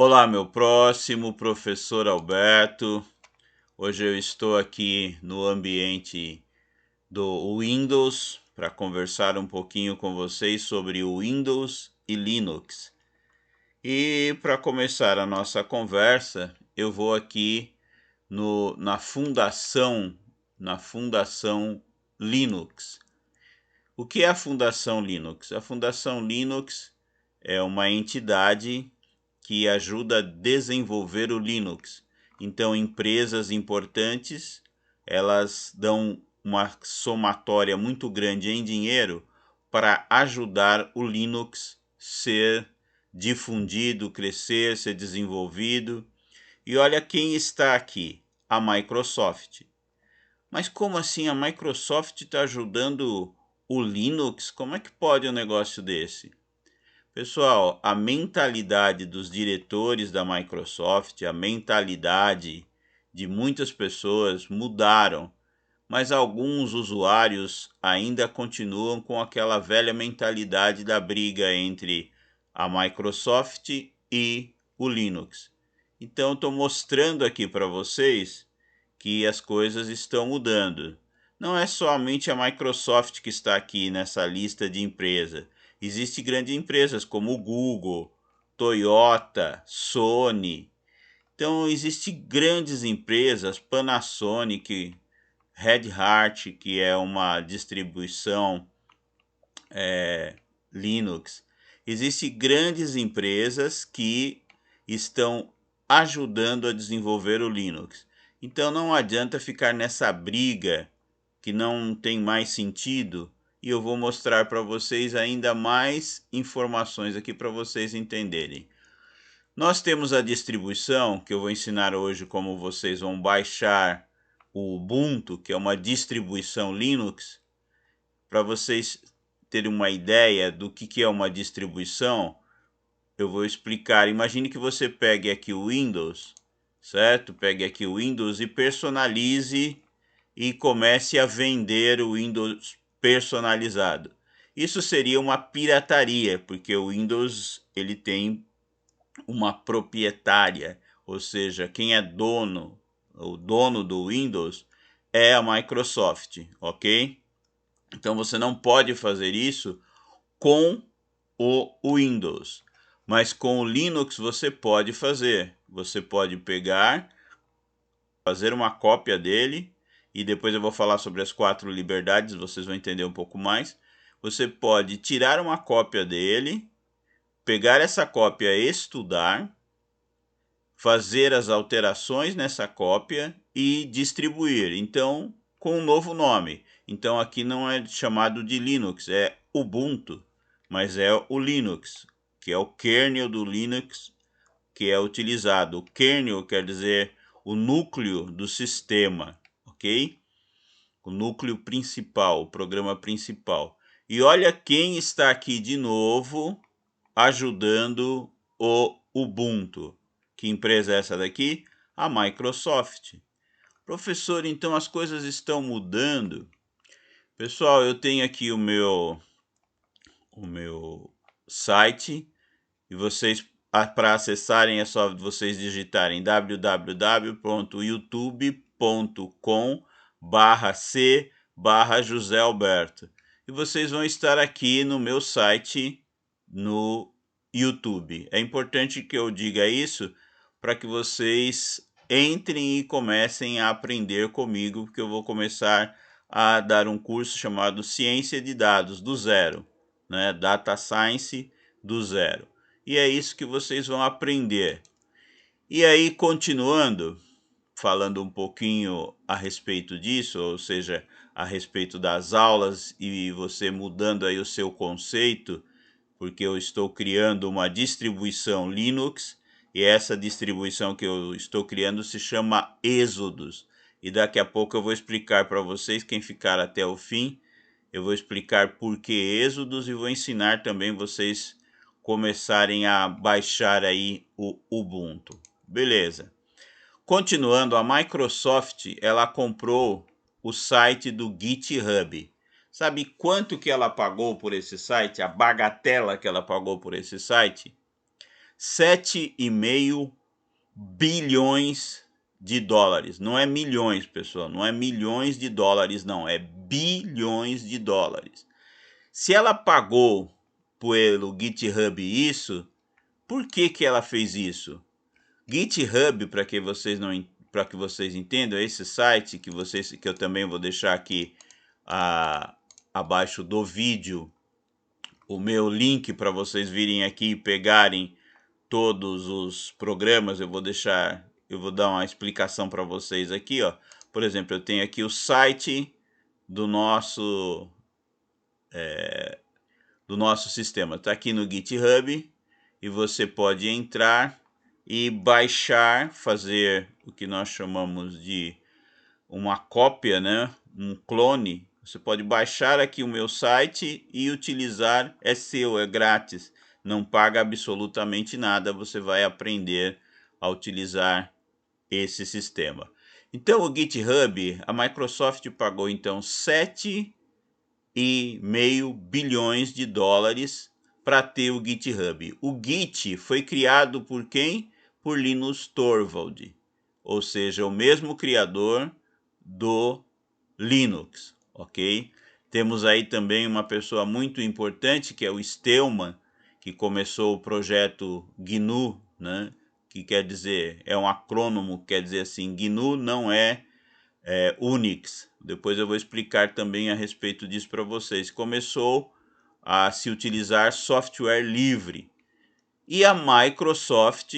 Olá, meu próximo, professor Alberto. Hoje eu estou aqui no ambiente do Windows para conversar um pouquinho com vocês sobre o Windows e Linux. E para começar a nossa conversa, eu vou aqui na Fundação Linux. O que é a Fundação Linux? A Fundação Linux é uma entidade que ajuda a desenvolver o Linux. Então, empresas importantes, elas dão uma somatória muito grande em dinheiro para ajudar o Linux ser difundido, crescer, ser desenvolvido. E olha quem está aqui, a Microsoft. Mas como assim a Microsoft está ajudando o Linux? Como é que pode um negócio desse? Pessoal, a mentalidade dos diretores da Microsoft, a mentalidade de muitas pessoas mudaram, mas alguns usuários ainda continuam com aquela velha mentalidade da briga entre a Microsoft e o Linux. Então, estou mostrando aqui para vocês que as coisas estão mudando. Não é somente a Microsoft que está aqui nessa lista de empresas. Existem grandes empresas como o Google, Toyota, Sony. Então, existem grandes empresas, Panasonic, Red Hat, que é uma distribuição Linux. Existem grandes empresas que estão ajudando a desenvolver o Linux. Então não adianta ficar nessa briga que não tem mais sentido, e eu vou mostrar para vocês ainda mais informações aqui para vocês entenderem. Nós temos a distribuição, que eu vou ensinar hoje como vocês vão baixar o Ubuntu, que é uma distribuição Linux, para vocês terem uma ideia do que é uma distribuição. Eu vou explicar. Imagine que você pegue aqui o Windows, certo? Pegue aqui o Windows e personalize e comece a vender o Windows personalizado. Isso seria uma pirataria, porque o Windows ele tem uma proprietária, ou seja, quem é dono, o dono do Windows é a Microsoft, ok? Então você não pode fazer isso com o Windows, mas com o Linux você pode fazer. Você pode pegar, fazer uma cópia dele, e depois eu vou falar sobre as 4 liberdades, vocês vão entender um pouco mais. Você pode tirar uma cópia dele, pegar essa cópia, estudar, fazer as alterações nessa cópia e distribuir. Então, com um novo nome. Então, aqui não é chamado de Linux, é Ubuntu, mas é o Linux, que é o kernel do Linux que é utilizado. O kernel quer dizer o núcleo do sistema, ok? O núcleo principal, o programa principal. E olha quem está aqui de novo ajudando o Ubuntu. Que empresa é essa daqui? A Microsoft. Professor, então as coisas estão mudando? Pessoal, eu tenho aqui o meu site e vocês, para acessarem, é só vocês digitarem www.youtube.com/c/José Alberto. E vocês vão estar aqui no meu site no YouTube. É importante que eu diga isso para que vocês entrem e comecem a aprender comigo, porque eu vou começar a dar um curso chamado Ciência de Dados do Zero, né? Data Science do Zero. E é isso que vocês vão aprender. E aí, continuando, falando um pouquinho a respeito disso, ou seja, a respeito das aulas e você mudando aí o seu conceito, porque eu estou criando uma distribuição Linux e essa distribuição que eu estou criando se chama Exodus. E daqui a pouco eu vou explicar para vocês, quem ficar até o fim, eu vou explicar por que Exodus e vou ensinar também vocês começarem a baixar aí o Ubuntu. Beleza. Continuando, a Microsoft, ela comprou o site do GitHub. Sabe quanto que ela pagou por esse site? A bagatela que ela pagou por esse site? 7,5 bilhões de dólares. Não é milhões, pessoal, não é milhões de dólares, não, é bilhões de dólares. Se ela pagou pelo GitHub isso, por que ela fez isso? GitHub, para que vocês não, para que vocês entendam, é esse site que eu também vou deixar aqui abaixo do vídeo o meu link para vocês virem aqui e pegarem todos os programas. Eu vou dar uma explicação para vocês aqui, ó. Por exemplo, eu tenho aqui o site do nosso sistema. Está aqui no GitHub e você pode entrar e baixar, fazer o que nós chamamos de uma cópia, né? Um clone. Você pode baixar aqui o meu site e utilizar, é seu, é grátis, não paga absolutamente nada, você vai aprender a utilizar esse sistema. Então o GitHub, a Microsoft pagou então 7,5 bilhões de dólares para ter o GitHub. O Git foi criado por quem? Por Linus Torvald, ou seja, o mesmo criador do Linux, ok? Temos aí também uma pessoa muito importante, que é o Stallman, que começou o projeto GNU, né? Que quer dizer, é um acrônimo, quer dizer assim, GNU não é Unix. Depois eu vou explicar também a respeito disso para vocês. Começou a se utilizar software livre. E a Microsoft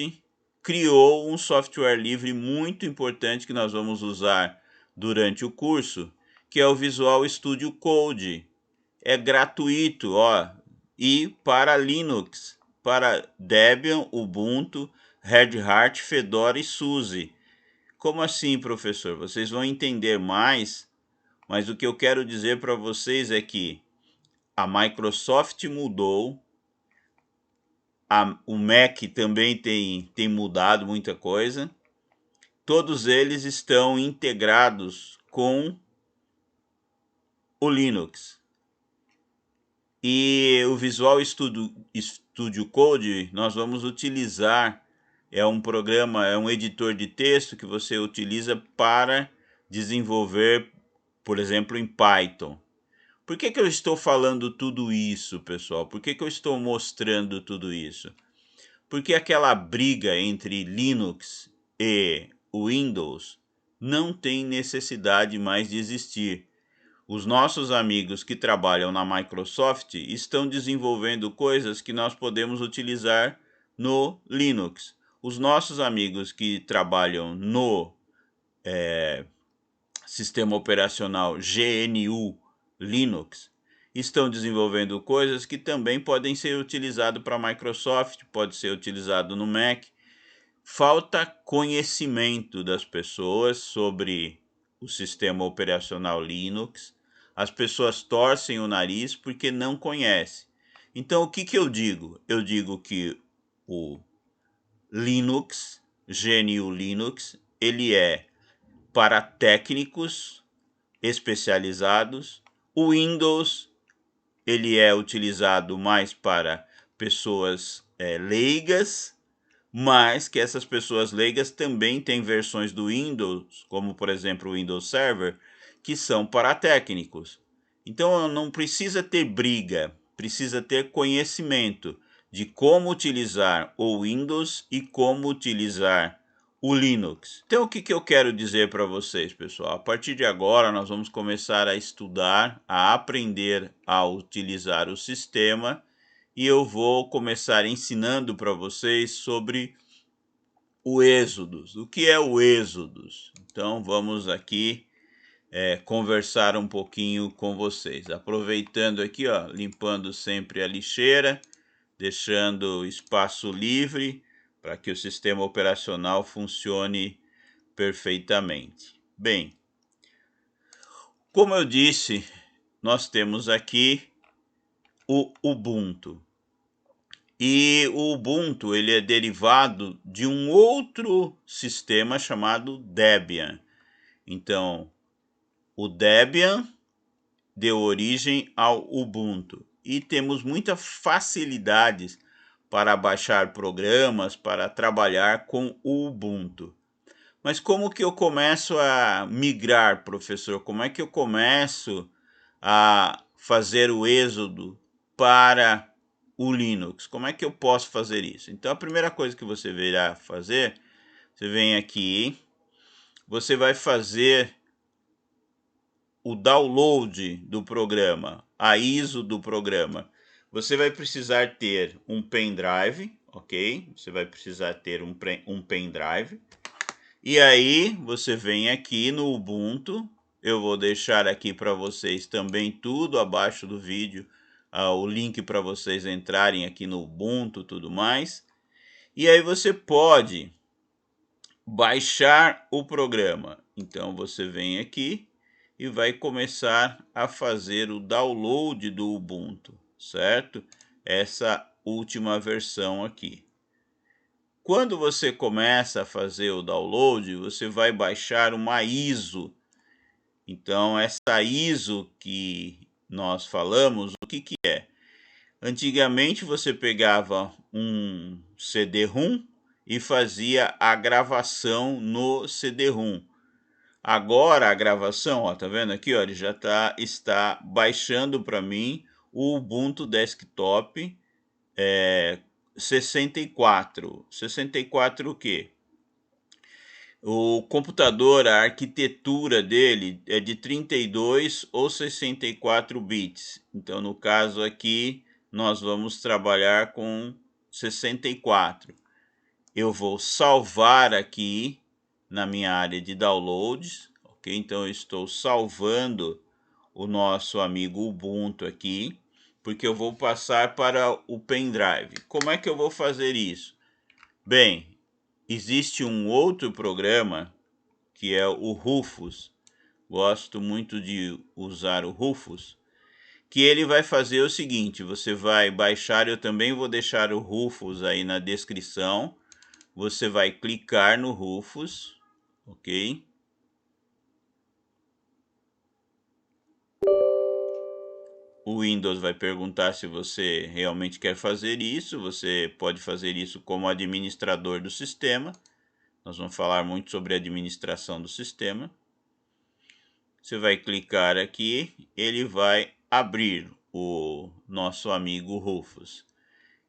criou um software livre muito importante que nós vamos usar durante o curso, que é o Visual Studio Code. É gratuito, ó, e para Linux, para Debian, Ubuntu, Red Hat, Fedora e SUSE. Como assim, professor? Vocês vão entender mais, mas o que eu quero dizer para vocês é que a Microsoft mudou, o Mac também tem mudado muita coisa. Todos eles estão integrados com o Linux. E o Visual Studio Code nós vamos utilizar, é um programa, é um editor de texto que você utiliza para desenvolver, por exemplo, em Python. Por que eu estou falando tudo isso, pessoal? Por que eu estou mostrando tudo isso? Porque aquela briga entre Linux e Windows não tem necessidade mais de existir. Os nossos amigos que trabalham na Microsoft estão desenvolvendo coisas que nós podemos utilizar no Linux. Os nossos amigos que trabalham no sistema operacional GNU Linux estão desenvolvendo coisas que também podem ser utilizadas para a Microsoft, pode ser utilizado no Mac. Falta conhecimento das pessoas sobre o sistema operacional Linux. As pessoas torcem o nariz porque não conhecem. Então, o que eu digo? Eu digo que o Linux, GNU Linux, ele é para técnicos especializados. O Windows, ele é utilizado mais para pessoas leigas, mas que essas pessoas leigas também têm versões do Windows, como por exemplo o Windows Server, que são para técnicos. Então não precisa ter briga, precisa ter conhecimento de como utilizar o Windows e como utilizar o Linux. Então o que eu quero dizer para vocês, pessoal? A partir de agora nós vamos começar a estudar, a aprender a utilizar o sistema, e eu vou começar ensinando para vocês sobre o Êxodos. O que é o Êxodos? Então vamos aqui conversar um pouquinho com vocês. Aproveitando aqui, ó, limpando sempre a lixeira, deixando espaço livre para que o sistema operacional funcione perfeitamente. Bem, como eu disse, nós temos aqui o Ubuntu. E o Ubuntu ele é derivado de um outro sistema chamado Debian. Então, o Debian deu origem ao Ubuntu. E temos muitas facilidades para baixar programas, para trabalhar com o Ubuntu. Mas como que eu começo a migrar, professor? Como é que eu começo a fazer o êxodo para o Linux? Como é que eu posso fazer isso? Então, a primeira coisa que você virá fazer, você vem aqui, você vai fazer o download do programa, a ISO do programa. Você vai precisar ter um pendrive, ok? Você vai precisar ter um pendrive. E aí, você vem aqui no Ubuntu. Eu vou deixar aqui para vocês também tudo abaixo do vídeo, o link para vocês entrarem aqui no Ubuntu e tudo mais. E aí você pode baixar o programa. Então, você vem aqui e vai começar a fazer o download do Ubuntu, certo? Essa última versão aqui. Quando você começa a fazer o download, você vai baixar uma ISO. Então, essa ISO que nós falamos, o que que é? Antigamente você pegava um CD-ROM e fazia a gravação no CD-ROM. Agora a gravação, ó, tá vendo aqui, ó, ele já está baixando para mim o Ubuntu Desktop 64. 64 o quê? O computador, a arquitetura dele é de 32 ou 64 bits. Então, no caso aqui, nós vamos trabalhar com 64. Eu vou salvar aqui na minha área de downloads, ok? Então, eu estou salvando o nosso amigo Ubuntu aqui, porque eu vou passar para o pendrive. Como é que eu vou fazer isso? Bem, existe um outro programa que é o Rufus. Gosto muito de usar o Rufus, que ele vai fazer o seguinte: você vai baixar, eu também vou deixar o Rufus aí na descrição. Você vai clicar no Rufus, ok? O Windows vai perguntar se você realmente quer fazer isso. Você pode fazer isso como administrador do sistema. Nós vamos falar muito sobre a administração do sistema. Você vai clicar aqui, ele vai abrir o nosso amigo Rufus.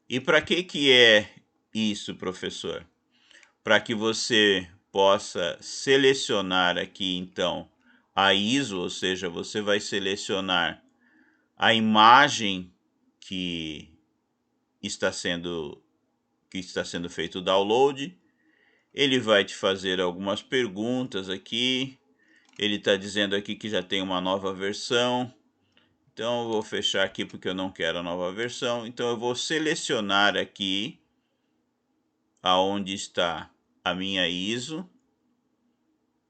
E para que é isso, professor? Para que você possa selecionar aqui, então, a ISO, ou seja, você vai selecionar a imagem que está sendo feito o download. Ele vai te fazer algumas perguntas aqui. Ele está dizendo aqui que já tem uma nova versão. Então, eu vou fechar aqui porque eu não quero a nova versão. Então, eu vou selecionar aqui aonde está a minha ISO,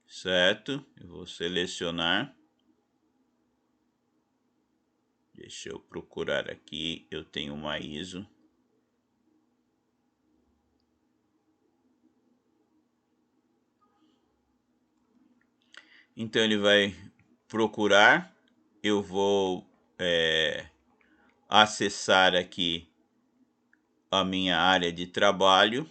certo? Eu vou selecionar. Deixa eu procurar aqui. Eu tenho uma ISO. Então, ele vai procurar. Eu vou acessar aqui a minha área de trabalho.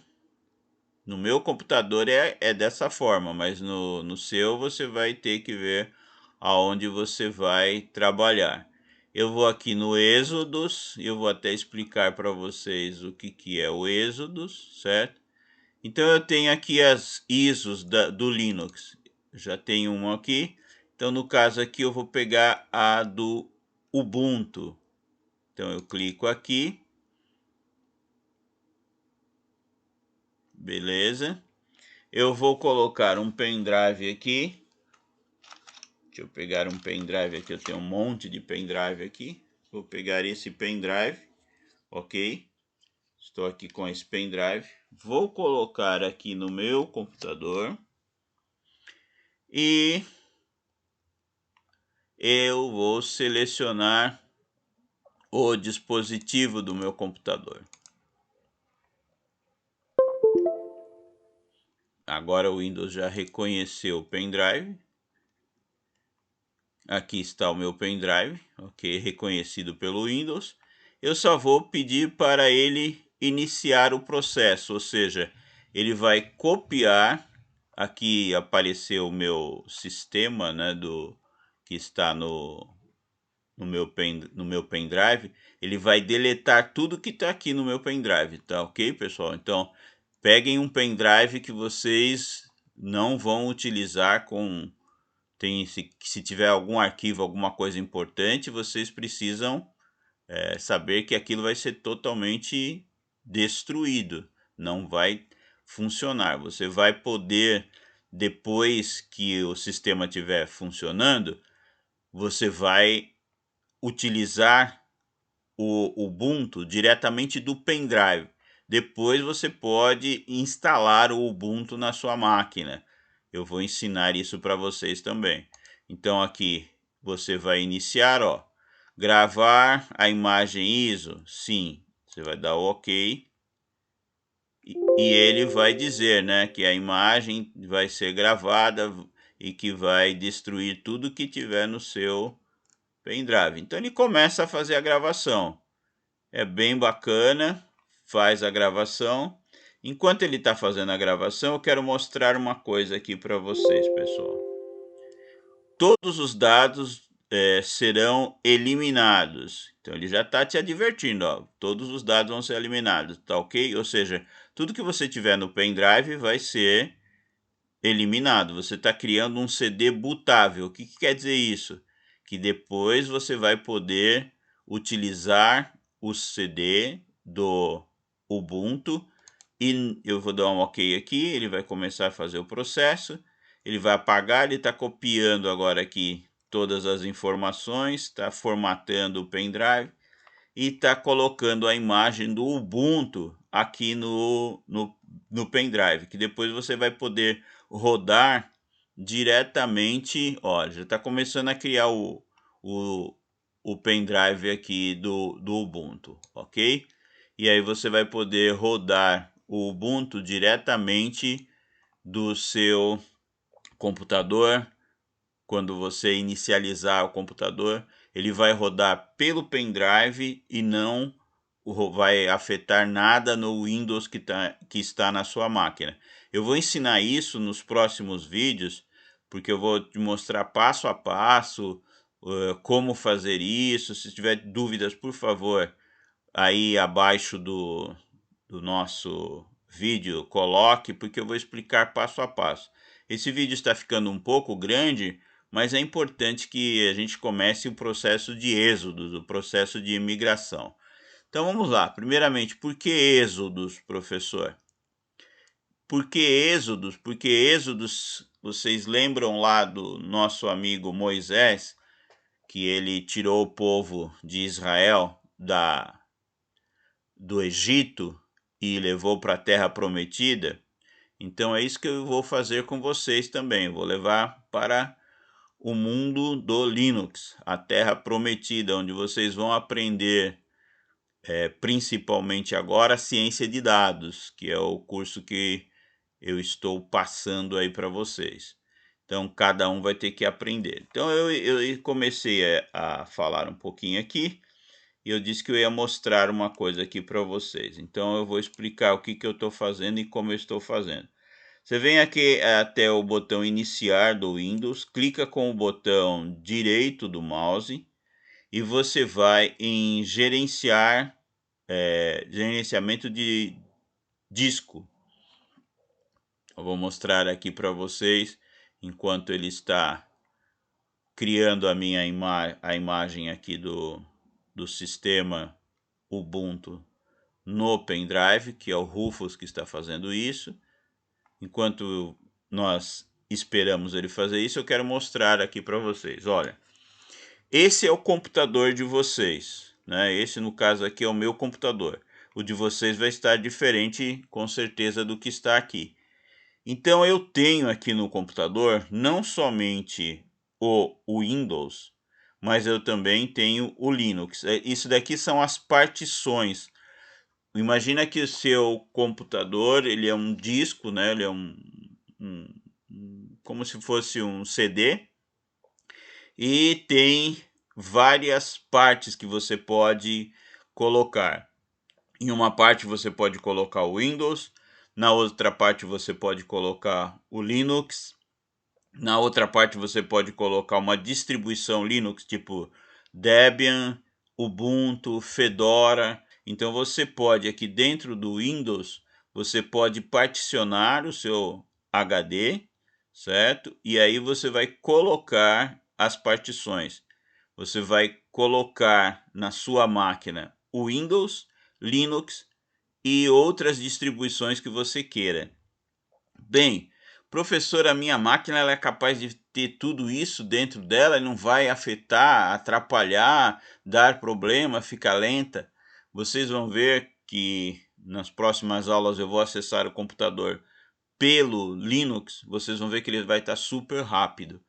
No meu computador é dessa forma, mas no seu você vai ter que ver aonde você vai trabalhar. Eu vou aqui no Êxodos, eu vou até explicar para vocês o que é o Êxodos, certo? Então eu tenho aqui as ISOs do Linux, já tenho uma aqui. Então no caso aqui eu vou pegar a do Ubuntu. Então eu clico aqui, beleza? Eu vou colocar um pendrive aqui. Deixa eu pegar um pendrive aqui, eu tenho um monte de pendrive aqui. Vou pegar esse pendrive, ok? Estou aqui com esse pendrive. Vou colocar aqui no meu computador. E eu vou selecionar o dispositivo do meu computador. Agora o Windows já reconheceu o pendrive. Aqui está o meu pendrive, ok? Reconhecido pelo Windows. Eu só vou pedir para ele iniciar o processo, ou seja, ele vai copiar, aqui apareceu o meu sistema, né, que está no meu pendrive, ele vai deletar tudo que está aqui no meu pendrive, tá ok, pessoal? Então, peguem um pendrive que vocês não vão utilizar se tiver algum arquivo, alguma coisa importante, vocês precisam saber que aquilo vai ser totalmente destruído, não vai funcionar. Você vai poder, depois que o sistema estiver funcionando, você vai utilizar o Ubuntu diretamente do pendrive. Depois você pode instalar o Ubuntu na sua máquina. Eu vou ensinar isso para vocês também. Então aqui você vai iniciar, ó, gravar a imagem ISO. Sim, você vai dar OK. E ele vai dizer, né, que a imagem vai ser gravada e que vai destruir tudo que tiver no seu pendrive. Então ele começa a fazer a gravação. É bem bacana, faz a gravação. Enquanto ele está fazendo a gravação, eu quero mostrar uma coisa aqui para vocês, pessoal. Todos os dados serão eliminados. Então ele já está te advertindo, ó, todos os dados vão ser eliminados, tá ok? Ou seja, tudo que você tiver no pendrive vai ser eliminado. Você está criando um CD bootável. O que quer dizer isso? Que depois você vai poder utilizar o CD do Ubuntu e eu vou dar um OK aqui, ele vai começar a fazer o processo, ele vai apagar, ele está copiando agora aqui todas as informações, está formatando o pendrive e está colocando a imagem do Ubuntu aqui no pendrive, que depois você vai poder rodar diretamente. Ó, já está começando a criar o pendrive aqui do Ubuntu, ok? E aí você vai poder rodar o Ubuntu diretamente do seu computador. Quando você inicializar o computador, ele vai rodar pelo pendrive e não vai afetar nada no Windows que está na sua máquina. Eu vou ensinar isso nos próximos vídeos, porque eu vou te mostrar passo a passo como fazer isso. Se tiver dúvidas, por favor, aí abaixo do nosso vídeo, coloque, porque eu vou explicar passo a passo. Esse vídeo está ficando um pouco grande, mas é importante que a gente comece o processo de êxodo, o processo de imigração. Então vamos lá. Primeiramente, por que êxodos, professor? Por que êxodos? Porque êxodos, vocês lembram lá do nosso amigo Moisés, que ele tirou o povo de Israel do Egito e levou para a Terra Prometida? Então é isso que eu vou fazer com vocês também. Eu vou levar para o mundo do Linux, a Terra Prometida, onde vocês vão aprender principalmente agora ciência de dados, que é o curso que eu estou passando aí para vocês. Então cada um vai ter que aprender. Então eu comecei a falar um pouquinho aqui e eu disse que eu ia mostrar uma coisa aqui para vocês. Então eu vou explicar o que eu estou fazendo e como eu estou fazendo. Você vem aqui até o botão iniciar do Windows, clica com o botão direito do mouse e você vai em gerenciamento de disco. Eu vou mostrar aqui para vocês enquanto ele está criando a imagem aqui do sistema Ubuntu no pendrive, que é o Rufus que está fazendo isso. Enquanto nós esperamos ele fazer isso, eu quero mostrar aqui para vocês. Olha, esse é o computador de vocês, né? Esse, no caso aqui, é o meu computador. O de vocês vai estar diferente, com certeza, do que está aqui. Então, eu tenho aqui no computador não somente o Windows, mas eu também tenho o Linux. Isso daqui são as partições. Imagina que o seu computador, ele é um disco, né? Ele é como se fosse um CD, e tem várias partes que você pode colocar. Em uma parte você pode colocar o Windows, na outra parte você pode colocar o Linux, na outra parte você pode colocar uma distribuição Linux tipo Debian, Ubuntu, Fedora. Então você pode aqui dentro do Windows, você pode particionar o seu HD, certo? E aí você vai colocar as partições. Você vai colocar na sua máquina o Windows, Linux e outras distribuições que você queira. Bem, professor, a minha máquina ela é capaz de ter tudo isso dentro dela e não vai afetar, atrapalhar, dar problema, ficar lenta? Vocês vão ver que nas próximas aulas eu vou acessar o computador pelo Linux, vocês vão ver que ele vai estar super rápido.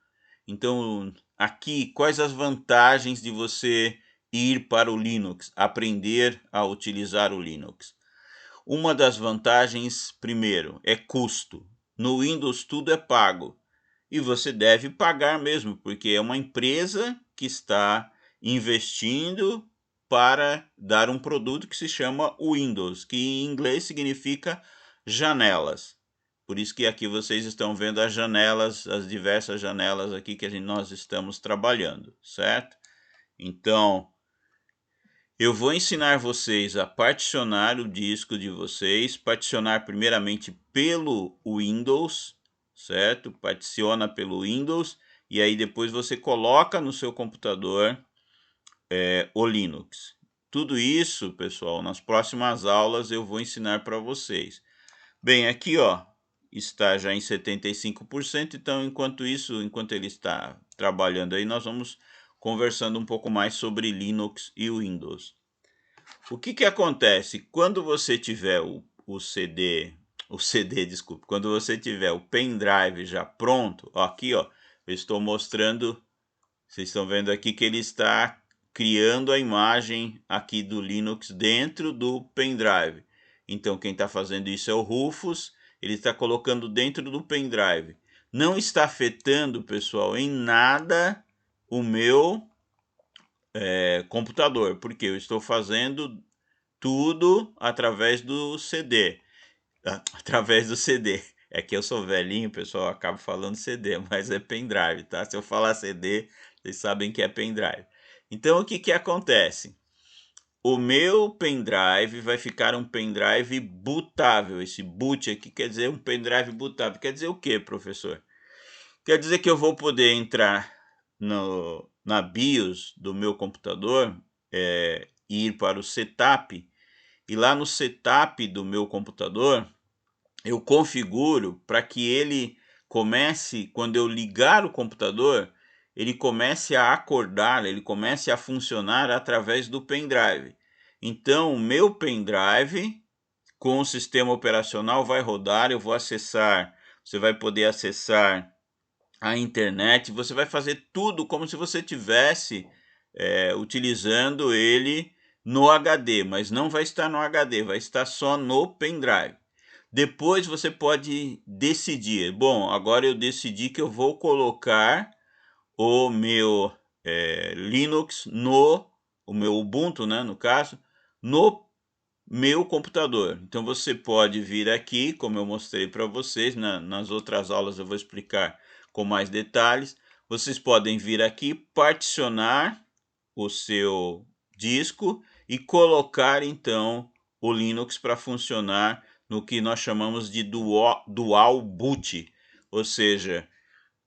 Então, aqui, quais as vantagens de você ir para o Linux, aprender a utilizar o Linux? Uma das vantagens, primeiro, é custo. No Windows tudo é pago. E você deve pagar mesmo, porque é uma empresa que está investindo para dar um produto que se chama Windows, que em inglês significa janelas. Por isso que aqui vocês estão vendo as janelas, as diversas janelas aqui que nós estamos trabalhando, certo? Então, eu vou ensinar vocês a particionar o disco de vocês, particionar primeiramente pelo Windows, certo? Particiona pelo Windows e aí depois você coloca no seu computador o Linux. Tudo isso, pessoal, nas próximas aulas eu vou ensinar para vocês. Bem, aqui ó, está já em 75%, então enquanto isso, enquanto ele está trabalhando aí, nós vamos conversando um pouco mais sobre Linux e Windows. O que acontece quando você tiver desculpe, quando você tiver o pendrive já pronto, ó, aqui ó, eu estou mostrando, vocês estão vendo aqui que ele está criando a imagem aqui do Linux dentro do pendrive. Então quem está fazendo isso é o Rufus, ele está colocando dentro do pendrive. Não está afetando, pessoal, em nada o meu computador, porque eu estou fazendo tudo através do CD. Através do CD. É que eu sou velhinho, pessoal, eu acabo falando CD, mas é pendrive, tá? Se eu falar CD, vocês sabem que é pendrive. Então, o que acontece? O meu pendrive vai ficar um pendrive bootável. Esse boot aqui quer dizer um pendrive bootável. Quer dizer o quê, professor? Quer dizer que eu vou poder entrar na BIOS do meu computador, ir para o setup, e lá no setup do meu computador, eu configuro para que ele comece, quando eu ligar o computador, ele comece a acordar, ele comece a funcionar através do pendrive. Então, o meu pendrive com o sistema operacional vai rodar, eu vou acessar, você vai poder acessar a internet, você vai fazer tudo como se você tivesse utilizando ele no HD, mas não vai estar no HD, vai estar só no pendrive. Depois você pode decidir, bom, agora eu decidi que eu vou colocar o meu Linux o meu Ubuntu, né, no caso, no meu computador. Então você pode vir aqui, como eu mostrei para vocês, nas outras aulas eu vou explicar com mais detalhes. Vocês podem vir aqui, particionar o seu disco e colocar então o Linux para funcionar no que nós chamamos de dual boot, ou seja,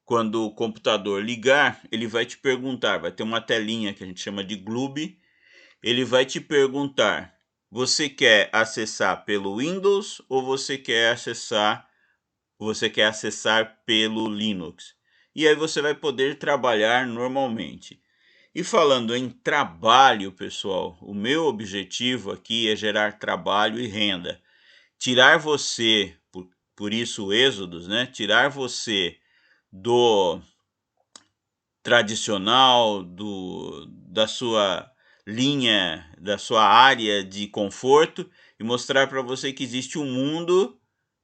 quando o computador ligar, ele vai te perguntar, vai ter uma telinha que a gente chama de gloob, ele vai te perguntar: você quer acessar pelo Windows ou você quer acessar pelo Linux? E aí você vai poder trabalhar normalmente. E falando em trabalho, pessoal, o meu objetivo aqui é gerar trabalho e renda. Tirar você, por isso o Êxodos, né? Tirar você do tradicional, da sua linha, da sua área de conforto e mostrar para você que existe um mundo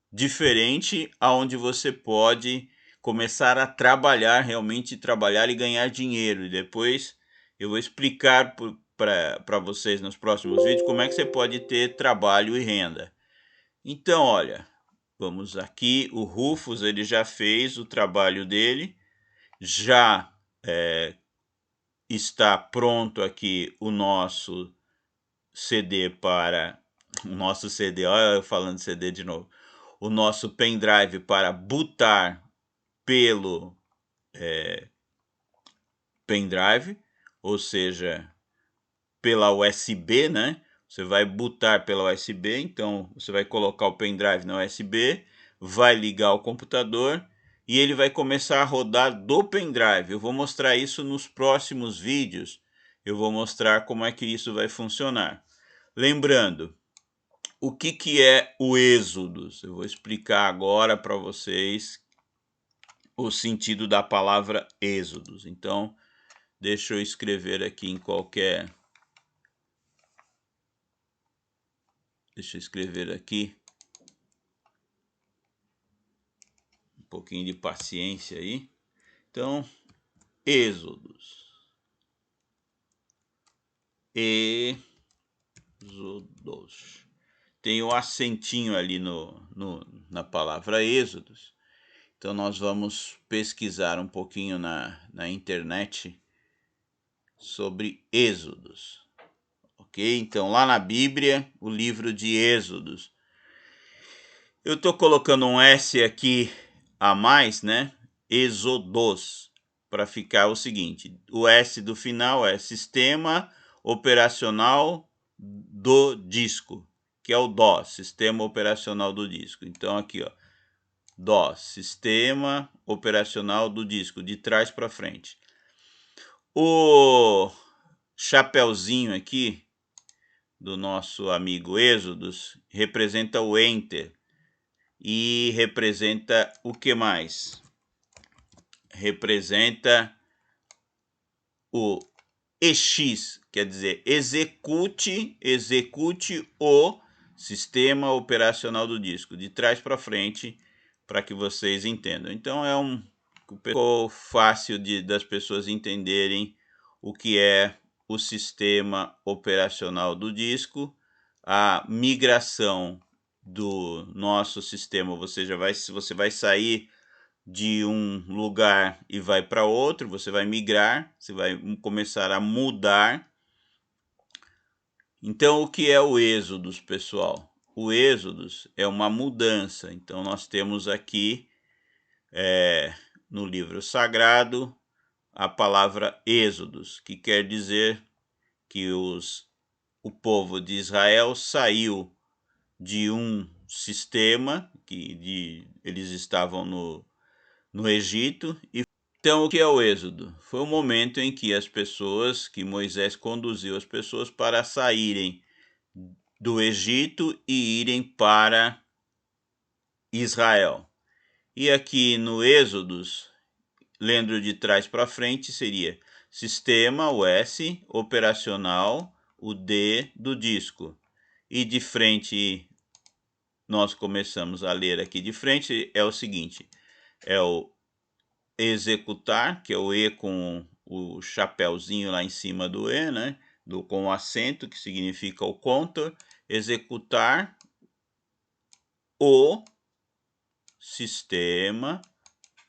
diferente aonde você pode começar a trabalhar, realmente trabalhar e ganhar dinheiro. E depois eu vou explicar para vocês nos próximos vídeos como é que você pode ter trabalho e renda. Então, olha, vamos aqui, o Rufus ele já fez o trabalho dele, já está pronto aqui o nosso CD para... O nosso CD, olha eu falando CD de novo. O nosso pendrive para bootar pelo pendrive, ou seja, pela USB, né? Você vai bootar pela USB, então você vai colocar o pendrive na USB, vai ligar o computador e ele vai começar a rodar do pendrive. Eu vou mostrar isso nos próximos vídeos, eu vou mostrar como é que isso vai funcionar. Lembrando, o que é o Êxodos? Eu vou explicar agora para vocês o sentido da palavra Êxodos. Então, deixa eu escrever aqui em qualquer... Deixa eu escrever aqui. Um pouquinho de paciência aí. Então, Êxodos. Êxodos. Tem o acentinho ali na palavra Êxodos. Então, nós vamos pesquisar um pouquinho na internet sobre Êxodos. Ok? Então, lá na Bíblia, o livro de Êxodos. Eu estou colocando um S aqui a mais, né? Êxodos, para ficar o seguinte. O S do final é Sistema Operacional do Disco, que é o DOS, Sistema Operacional do Disco. Então, aqui, ó, DOS, Sistema Operacional do Disco, de trás para frente. O chapeuzinho aqui do nosso amigo Êxodos representa o Enter e representa o que mais? Representa o EX, quer dizer, execute o sistema operacional do disco, de trás para frente, para que vocês entendam. Então ficou fácil das pessoas entenderem o que é o sistema operacional do disco, a migração do nosso sistema. Você vai sair de um lugar e vai para outro, você vai migrar, você vai começar a mudar. Então, o que é o Êxodos, pessoal? O Êxodos é uma mudança. Então, nós temos aqui no livro sagrado a palavra Êxodos, que quer dizer que o povo de Israel saiu de um sistema eles estavam no Egito. Então, o que é o Êxodo? Foi o momento em que Moisés conduziu as pessoas para saírem do Egito e irem para Israel. E aqui no Êxodos, lendo de trás para frente, seria sistema, o S, operacional, o D do disco. E de frente, nós começamos a ler aqui de frente, é o seguinte, é o executar, que é o E com o chapéuzinho lá em cima do E, né? Com o acento, que significa o contour. Executar o sistema,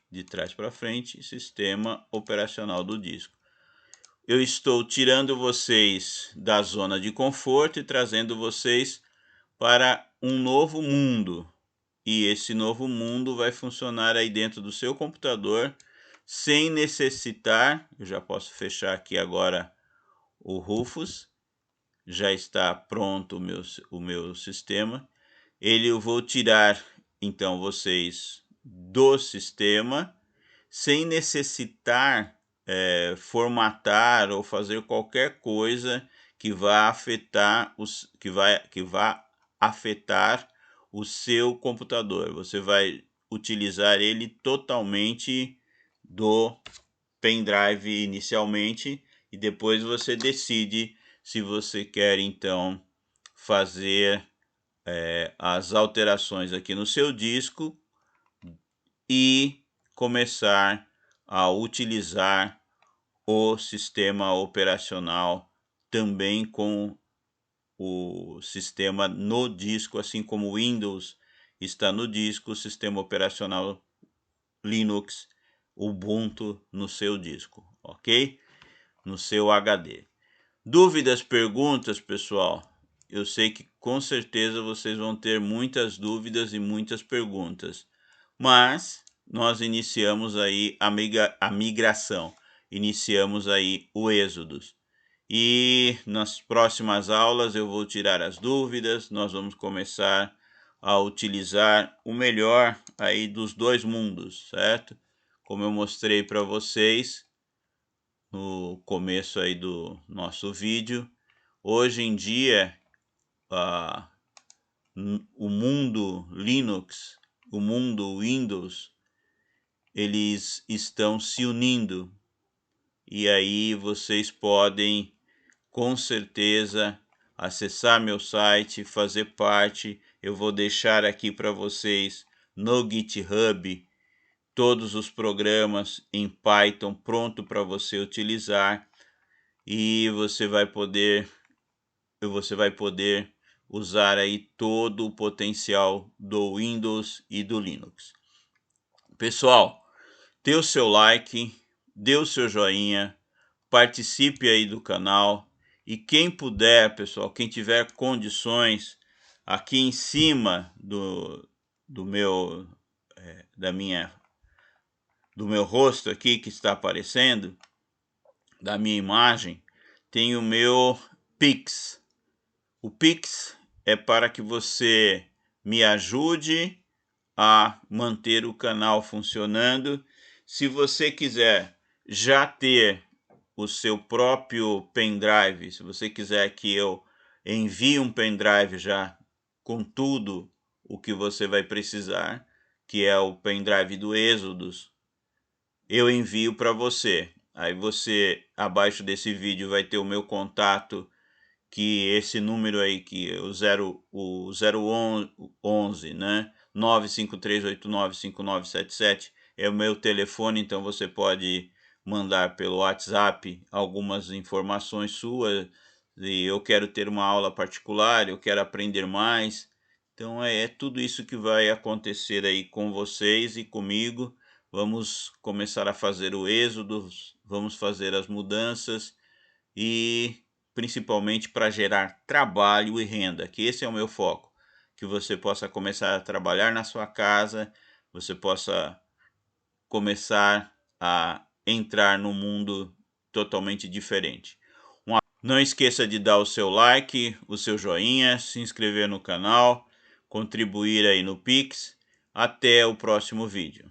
de trás para frente, sistema operacional do disco. Eu estou tirando vocês da zona de conforto e trazendo vocês para um novo mundo. E esse novo mundo vai funcionar aí dentro do seu computador, sem necessitar... Eu já posso fechar aqui agora o Rufus. Já está pronto o meu sistema. Eu vou tirar, então, vocês do sistema, sem necessitar formatar ou fazer qualquer coisa que vá afetar o seu computador. Você vai utilizar ele totalmente do pendrive inicialmente e depois você decide se você quer então fazer as alterações aqui no seu disco e começar a utilizar o sistema operacional também com o sistema no disco, assim como o Windows está no disco, o sistema operacional Linux, Ubuntu no seu disco, ok? No seu HD. Dúvidas, perguntas, pessoal? Eu sei que com certeza vocês vão ter muitas dúvidas e muitas perguntas, mas nós iniciamos aí a migração, iniciamos aí o êxodo. E nas próximas aulas eu vou tirar as dúvidas, nós vamos começar a utilizar o melhor aí dos dois mundos, certo? Como eu mostrei para vocês no começo aí do nosso vídeo, hoje em dia o mundo Linux, o mundo Windows, eles estão se unindo, e aí vocês podem com certeza acessar meu site, fazer parte. Eu vou deixar aqui para vocês no GitHub todos os programas em Python pronto para você utilizar, e você vai poder usar aí todo o potencial do Windows e do Linux. Pessoal, dê o seu like, dê o seu joinha, participe aí do canal, e quem puder, pessoal, quem tiver condições, aqui em cima do meu rosto aqui que está aparecendo, da minha imagem, tem o meu Pix. O Pix é para que você me ajude a manter o canal funcionando. Se você quiser já ter o seu próprio pendrive, se você quiser que eu envie um pendrive já com tudo o que você vai precisar, que é o pendrive do Êxodos, eu envio para você. Aí você, abaixo desse vídeo, vai ter o meu contato, que esse número aí, que é o 011, né? 953895977 é o meu telefone, então você pode mandar pelo WhatsApp algumas informações suas, e eu quero ter uma aula particular, eu quero aprender mais. Então é tudo isso que vai acontecer aí com vocês e comigo. Vamos começar a fazer o êxodo, vamos fazer as mudanças, e principalmente para gerar trabalho e renda, que esse é o meu foco, que você possa começar a trabalhar na sua casa, você possa começar a entrar num mundo totalmente diferente. Não esqueça de dar o seu like, o seu joinha, se inscrever no canal, contribuir aí no Pix. Até o próximo vídeo.